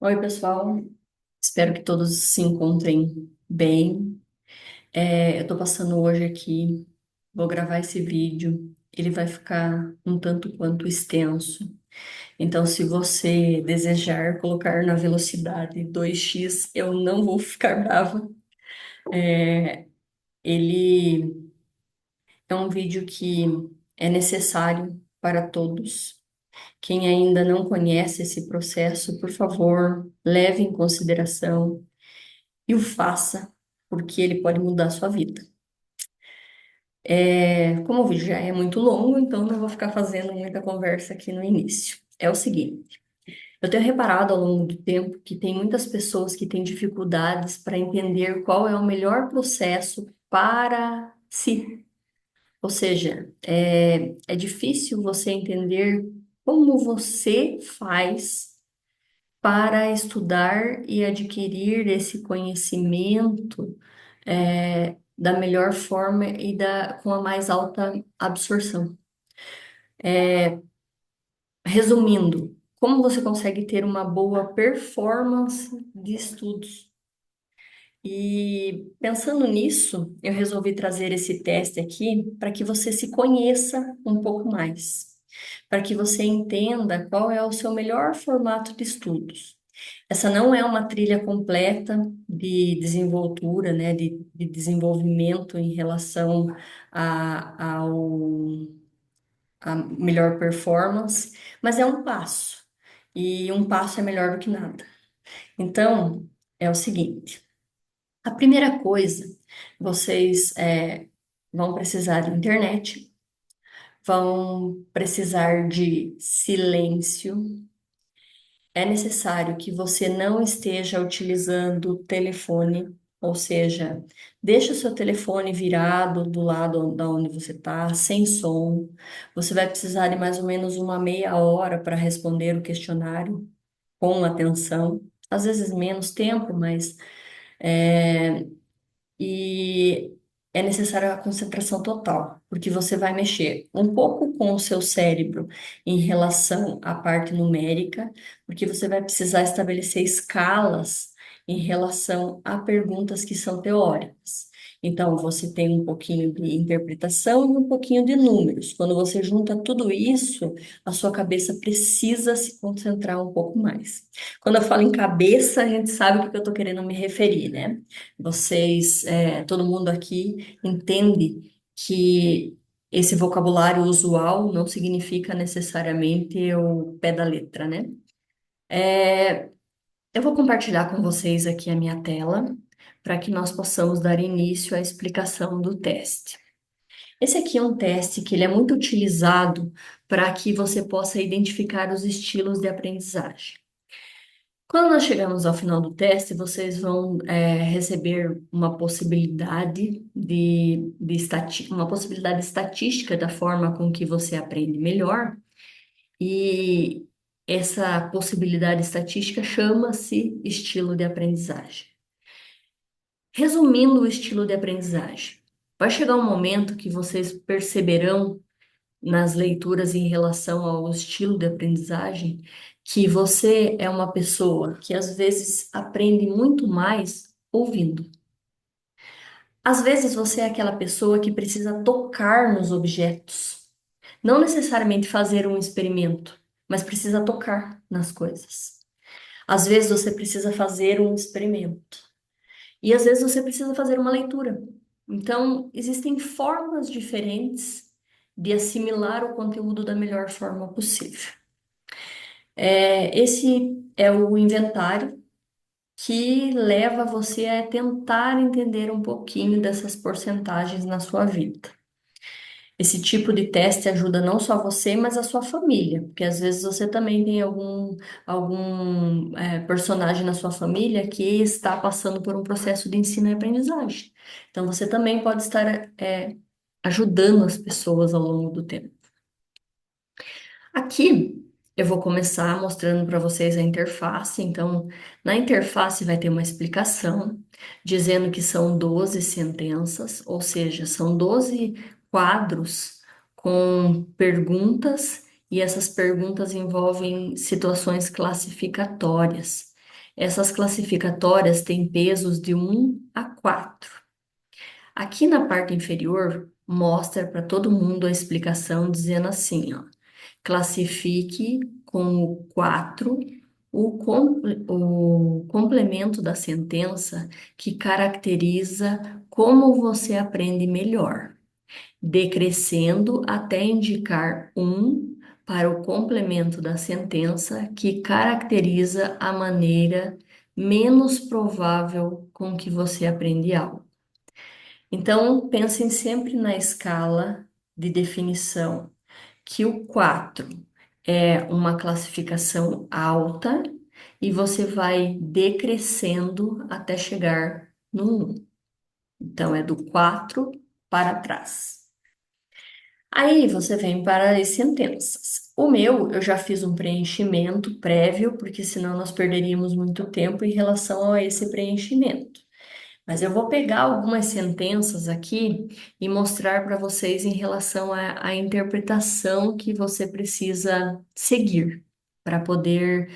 Oi, pessoal. Espero que todos se encontrem bem. Eu tô passando hoje aqui, vou gravar esse vídeo. Ele vai ficar um tanto quanto extenso. Então, se você desejar colocar na velocidade 2x, eu não vou ficar brava. Ele é um vídeo que é necessário para todos. Quem ainda não conhece esse processo, por favor, leve em consideração e o faça, porque ele pode mudar a sua vida. Como o vídeo já é muito longo, então não vou ficar fazendo muita conversa aqui no início. É o seguinte, eu tenho reparado ao longo do tempo que tem muitas pessoas que têm dificuldades para entender qual é o melhor processo para si. Ou seja, é difícil você entender como você faz para estudar e adquirir esse conhecimento da melhor forma e com a mais alta absorção. Resumindo, como você consegue ter uma boa performance de estudos? E pensando nisso, eu resolvi trazer esse teste aqui para que você se conheça um pouco mais, para que você entenda qual é o seu melhor formato de estudos. Essa não é uma trilha completa de desenvoltura, né, de desenvolvimento em relação a melhor performance, mas é um passo, e um passo é melhor do que nada. Então, é o seguinte: a primeira coisa, vocês vão precisar de internet, vão precisar de silêncio. É necessário que você não esteja utilizando o telefone, ou seja, deixa o seu telefone virado do lado da onde você está, sem som. Você vai precisar de mais ou menos uma meia hora para responder o questionário com atenção. Às vezes menos tempo, mas e é necessária a concentração total, porque você vai mexer um pouco com o seu cérebro em relação à parte numérica, porque você vai precisar estabelecer escalas em relação a perguntas que são teóricas. Então, você tem um pouquinho de interpretação e um pouquinho de números. Quando você junta tudo isso, a sua cabeça precisa se concentrar um pouco mais. Quando eu falo em cabeça, a gente sabe o que eu estou querendo me referir, né? Todo mundo aqui entende que esse vocabulário usual não significa necessariamente o pé da letra, né? Eu vou compartilhar com vocês aqui a minha tela para que nós possamos dar início à explicação do teste. Esse aqui é um teste que ele é muito utilizado para que você possa identificar os estilos de aprendizagem. Quando nós chegamos ao final do teste, vocês vão receber uma possibilidade uma possibilidade estatística da forma com que você aprende melhor, e essa possibilidade estatística chama-se estilo de aprendizagem. Resumindo o estilo de aprendizagem, vai chegar um momento que vocês perceberão nas leituras em relação ao estilo de aprendizagem, que você é uma pessoa que às vezes aprende muito mais ouvindo. Às vezes você é aquela pessoa que precisa tocar nos objetos, não necessariamente fazer um experimento, mas precisa tocar nas coisas. Às vezes você precisa fazer um experimento e às vezes você precisa fazer uma leitura. Então, existem formas diferentes de assimilar o conteúdo da melhor forma possível. Esse é o inventário que leva você a tentar entender um pouquinho dessas porcentagens na sua vida. Esse tipo de teste ajuda não só você, mas a sua família, porque às vezes você também tem algum personagem na sua família que está passando por um processo de ensino e aprendizagem. Então você também pode estar ajudando as pessoas ao longo do tempo. Aqui eu vou começar mostrando para vocês a interface. Então, na interface vai ter uma explicação dizendo que são 12 sentenças, ou seja, são 12 quadros com perguntas, e essas perguntas envolvem situações classificatórias. Essas classificatórias têm pesos de 1 a 4. Aqui na parte inferior, mostra para todo mundo a explicação dizendo assim, ó, classifique com o 4 o complemento da sentença que caracteriza como você aprende melhor, decrescendo até indicar para o complemento da sentença que caracteriza a maneira menos provável com que você aprende algo. Então, pensem sempre na escala de definição, que o 4 é uma classificação alta e você vai decrescendo até chegar no 1. Então, é do 4 para trás. Aí você vem para as sentenças. O meu, eu já fiz um preenchimento prévio, porque senão nós perderíamos muito tempo em relação a esse preenchimento. Mas eu vou pegar algumas sentenças aqui e mostrar para vocês em relação à interpretação que você precisa seguir para poder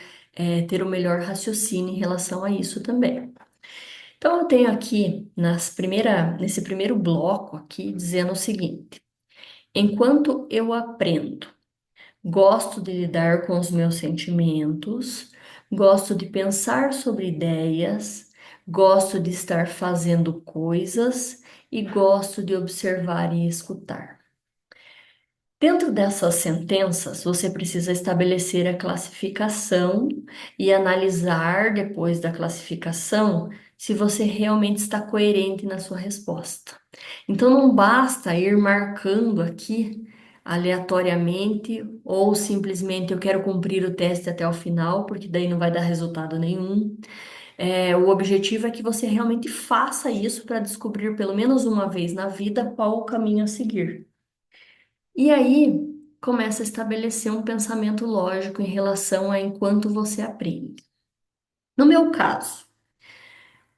ter o melhor raciocínio em relação a isso também. Então, eu tenho aqui nesse primeiro bloco aqui dizendo o seguinte: enquanto eu aprendo, gosto de lidar com os meus sentimentos, gosto de pensar sobre ideias, gosto de estar fazendo coisas e gosto de observar e escutar. Dentro dessas sentenças, você precisa estabelecer a classificação e analisar, depois da classificação, se você realmente está coerente na sua resposta. Então, não basta ir marcando aqui aleatoriamente ou simplesmente eu quero cumprir o teste até o final, porque daí não vai dar resultado nenhum. O objetivo é que você realmente faça isso para descobrir pelo menos uma vez na vida qual o caminho a seguir. E aí começa a estabelecer um pensamento lógico em relação a enquanto você aprende. No meu caso,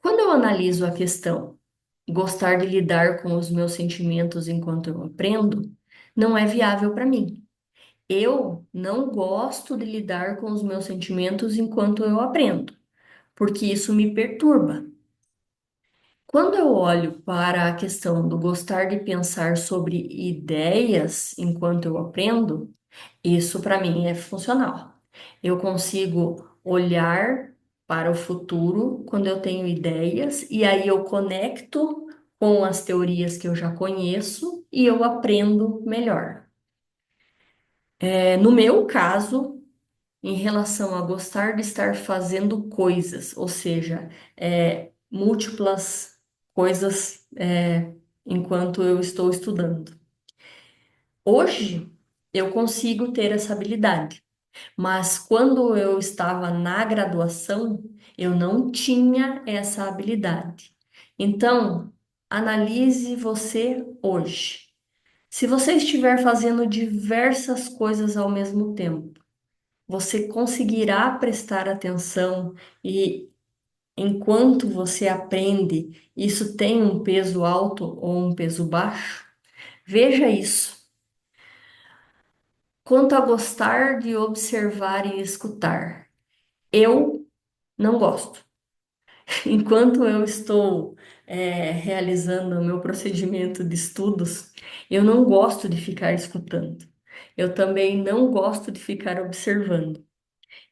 quando eu analiso a questão gostar de lidar com os meus sentimentos enquanto eu aprendo, não é viável para mim. Eu não gosto de lidar com os meus sentimentos enquanto eu aprendo, porque isso me perturba. Quando eu olho para a questão do gostar de pensar sobre ideias enquanto eu aprendo, isso para mim é funcional. Eu consigo olhar para o futuro quando eu tenho ideias e aí eu conecto com as teorias que eu já conheço e eu aprendo melhor. No meu caso, em relação a gostar de estar fazendo coisas, ou seja, múltiplas coisas, enquanto eu estou estudando. Hoje, eu consigo ter essa habilidade. Mas quando eu estava na graduação, eu não tinha essa habilidade. Então, analise você hoje. Se você estiver fazendo diversas coisas ao mesmo tempo, você conseguirá prestar atenção e, enquanto você aprende, isso tem um peso alto ou um peso baixo? Veja isso. Quanto a gostar de observar e escutar, eu não gosto. Enquanto eu estou, realizando o meu procedimento de estudos, eu não gosto de ficar escutando. Eu também não gosto de ficar observando.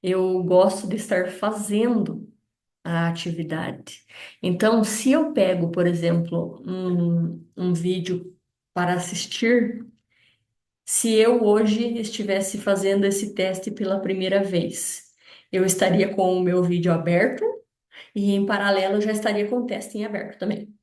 Eu gosto de estar fazendo a atividade. Então, se eu pego, por exemplo, um vídeo para assistir, se eu hoje estivesse fazendo esse teste pela primeira vez, eu estaria com o meu vídeo aberto e, em paralelo, eu já estaria com o teste em aberto também.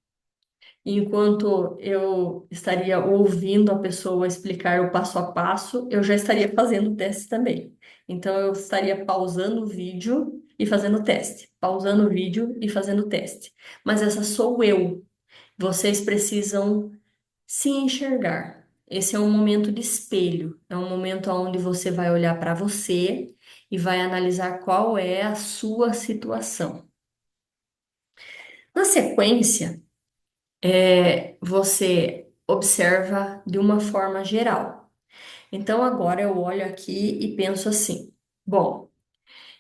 Enquanto eu estaria ouvindo a pessoa explicar o passo a passo, eu já estaria fazendo o teste também. Então, eu estaria pausando o vídeo e fazendo o teste, pausando o vídeo e fazendo o teste. Mas essa sou eu. Vocês precisam se enxergar. Esse é um momento de espelho, é um momento onde você vai olhar para você e vai analisar qual é a sua situação. Na sequência, você observa de uma forma geral. Então, agora eu olho aqui e penso assim: bom,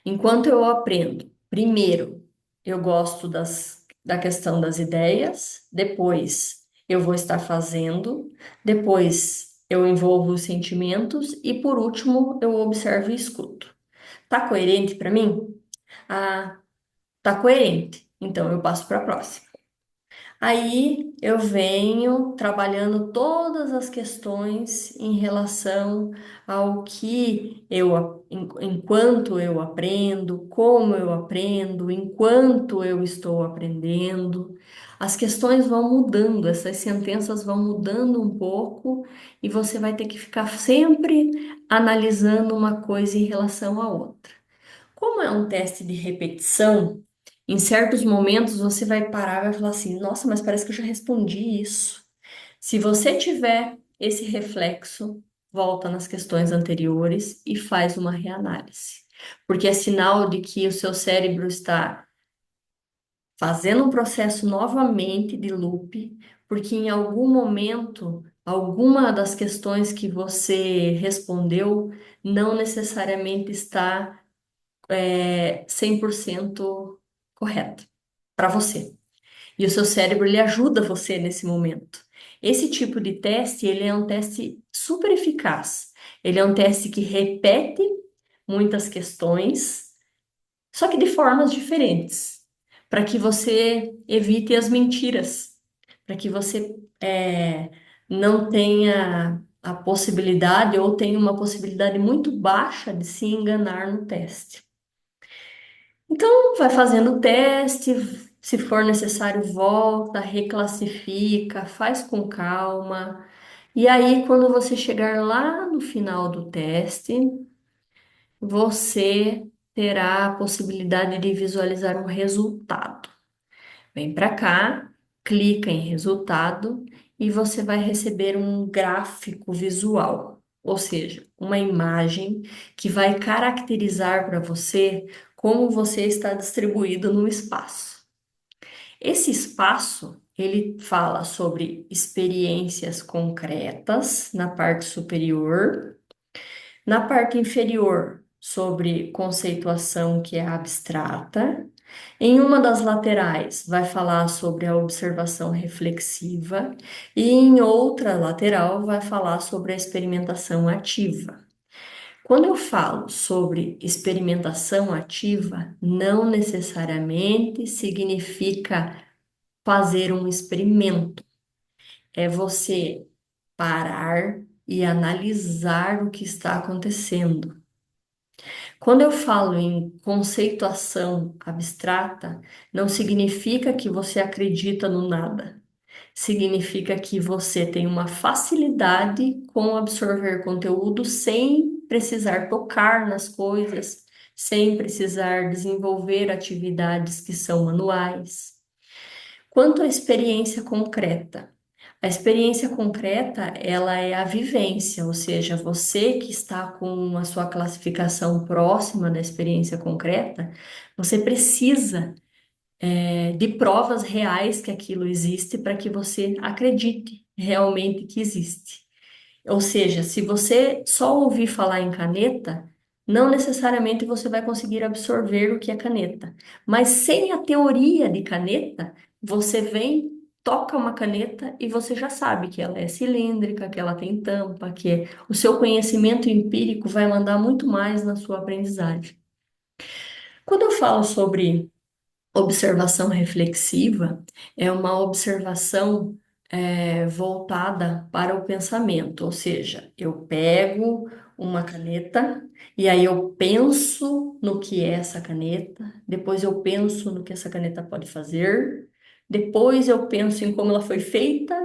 enquanto eu aprendo, Primeiro, eu gosto da questão das ideias, depois eu vou estar fazendo, depois eu envolvo os sentimentos e por último eu observo e escuto. Tá coerente para mim? Ah, tá coerente. Então eu passo para a próxima. Aí eu venho trabalhando todas as questões em relação ao que enquanto eu aprendo, como eu aprendo, enquanto eu estou aprendendo. As questões vão mudando, essas sentenças vão mudando um pouco e você vai ter que ficar sempre analisando uma coisa em relação à outra. Como é um teste de repetição, em certos momentos você vai parar e vai falar assim: nossa, mas parece que eu já respondi isso. Se você tiver esse reflexo, volta nas questões anteriores e faz uma reanálise. Porque é sinal de que o seu cérebro está fazendo um processo novamente de loop, porque em algum momento, alguma das questões que você respondeu não necessariamente está 100% correto para você. E o seu cérebro ele ajuda você nesse momento. Esse tipo de teste, ele é um teste super eficaz. Ele é um teste que repete muitas questões, só que de formas diferentes, para que você evite as mentiras, para que você não tenha a possibilidade ou tenha uma possibilidade muito baixa de se enganar no teste. Então, vai fazendo o teste, se for necessário, volta, reclassifica, faz com calma. E aí, quando você chegar lá no final do teste, você terá a possibilidade de visualizar um resultado. Vem para cá, clica em resultado e você vai receber um gráfico visual, ou seja, uma imagem que vai caracterizar para você como você está distribuído no espaço. Esse espaço, ele fala sobre experiências concretas na parte superior, na parte inferior, sobre conceituação que é abstrata. Em uma das laterais, vai falar sobre a observação reflexiva, e em outra lateral, vai falar sobre a experimentação ativa. Quando eu falo sobre experimentação ativa, não necessariamente significa fazer um experimento, é você parar e analisar o que está acontecendo. Quando eu falo em conceituação abstrata, não significa que você acredita no nada. Significa que você tem uma facilidade com absorver conteúdo sem precisar tocar nas coisas, sem precisar desenvolver atividades que são manuais. Quanto à experiência concreta, a experiência concreta, ela é a vivência, ou seja, você que está com a sua classificação próxima da experiência concreta, você precisa, de provas reais que aquilo existe para que você acredite realmente que existe. Ou seja, se você só ouvir falar em caneta, não necessariamente você vai conseguir absorver o que é caneta. Mas sem a teoria de caneta, você vem, toca uma caneta e você já sabe que ela é cilíndrica, que ela tem tampa, o seu conhecimento empírico vai mandar muito mais na sua aprendizagem. Quando eu falo sobre observação reflexiva é uma observação voltada para o pensamento, ou seja, eu pego uma caneta e aí eu penso no que é essa caneta, depois eu penso no que essa caneta pode fazer, depois eu penso em como ela foi feita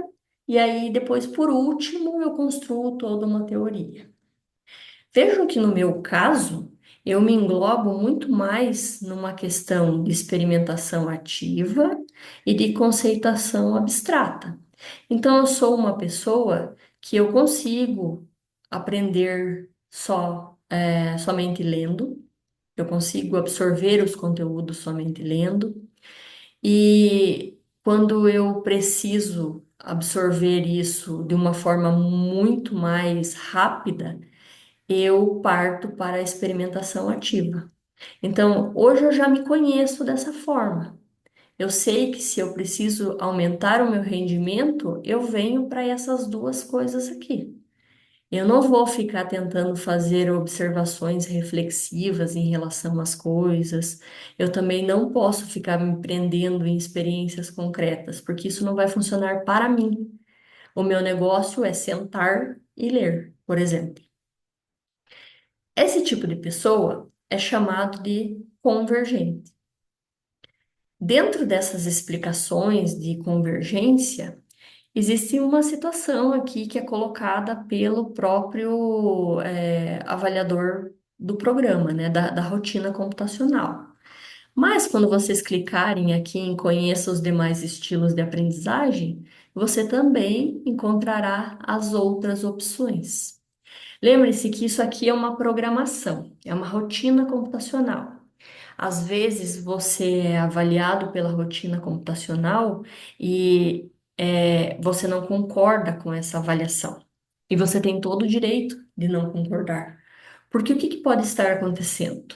e aí depois, por último, eu construo toda uma teoria. Vejam que no meu caso, eu me englobo muito mais numa questão de experimentação ativa e de conceituação abstrata. Então, eu sou uma pessoa que eu consigo aprender somente lendo, eu consigo absorver os conteúdos somente lendo, e quando eu preciso absorver isso de uma forma muito mais rápida, eu parto para a experimentação ativa. Então, hoje eu já me conheço dessa forma. Eu sei que se eu preciso aumentar o meu rendimento, eu venho para essas duas coisas aqui. Eu não vou ficar tentando fazer observações reflexivas em relação às coisas. Eu também não posso ficar me prendendo em experiências concretas, porque isso não vai funcionar para mim. O meu negócio é sentar e ler, por exemplo. Esse tipo de pessoa é chamado de convergente. Dentro dessas explicações de convergência, existe uma situação aqui que é colocada pelo próprio avaliador do programa, né, da rotina computacional. Mas quando vocês clicarem aqui em Conheça os demais estilos de aprendizagem, você também encontrará as outras opções. Lembre-se que isso aqui é uma programação, é uma rotina computacional. Às vezes você é avaliado pela rotina computacional e você não concorda com essa avaliação. E você tem todo o direito de não concordar. Porque o que que pode estar acontecendo?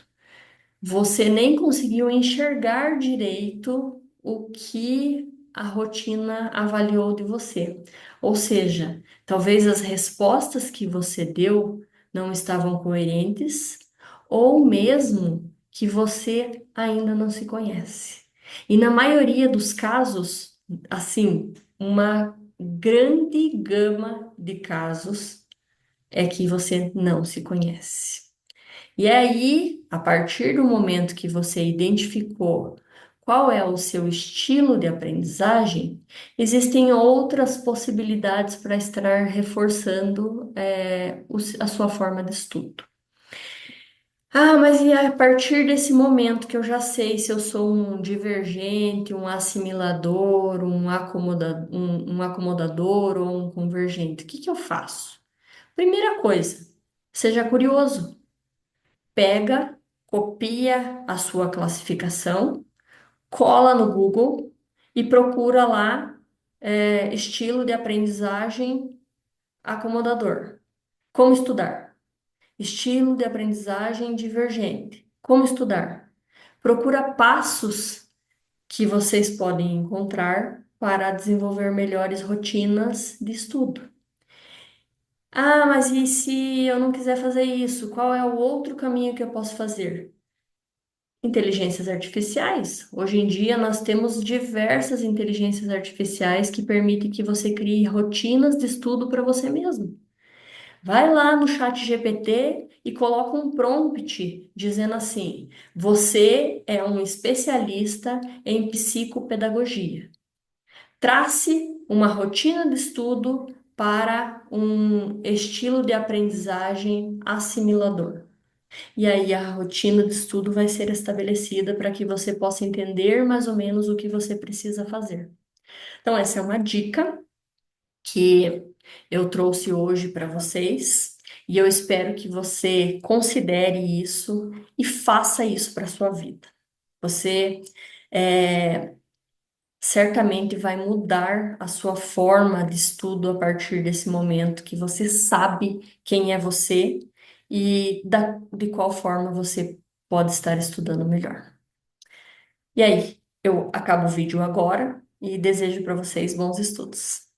Você nem conseguiu enxergar direito o que a rotina avaliou de você. Ou seja, talvez as respostas que você deu não estavam coerentes, ou mesmo que você ainda não se conhece. E na maioria dos casos, assim, uma grande gama de casos é que você não se conhece. E aí, a partir do momento que você identificou qual é o seu estilo de aprendizagem, existem outras possibilidades para estar reforçando, a sua forma de estudo. Ah, mas e a partir desse momento que eu já sei se eu sou um divergente, um assimilador, um acomodador ou um convergente, o que que eu faço? Primeira coisa, seja curioso. Pega, copia a sua classificação, cola no Google e procura lá, estilo de aprendizagem acomodador. Como estudar? Estilo de aprendizagem divergente. Como estudar? Procura passos que vocês podem encontrar para desenvolver melhores rotinas de estudo. Ah, mas e se eu não quiser fazer isso? Qual é o outro caminho que eu posso fazer? Inteligências artificiais. Hoje em dia nós temos diversas inteligências artificiais que permitem que você crie rotinas de estudo para você mesmo. Vai lá no chat GPT e coloca um prompt dizendo assim: você é um especialista em psicopedagogia. Trace uma rotina de estudo para um estilo de aprendizagem assimilador. E aí a rotina de estudo vai ser estabelecida para que você possa entender mais ou menos o que você precisa fazer. Então, essa é uma dica que eu trouxe hoje para vocês, e eu espero que você considere isso e faça isso para a sua vida. Você certamente vai mudar a sua forma de estudo a partir desse momento que você sabe quem é você e de qual forma você pode estar estudando melhor. E aí, eu acabo o vídeo agora e desejo para vocês bons estudos.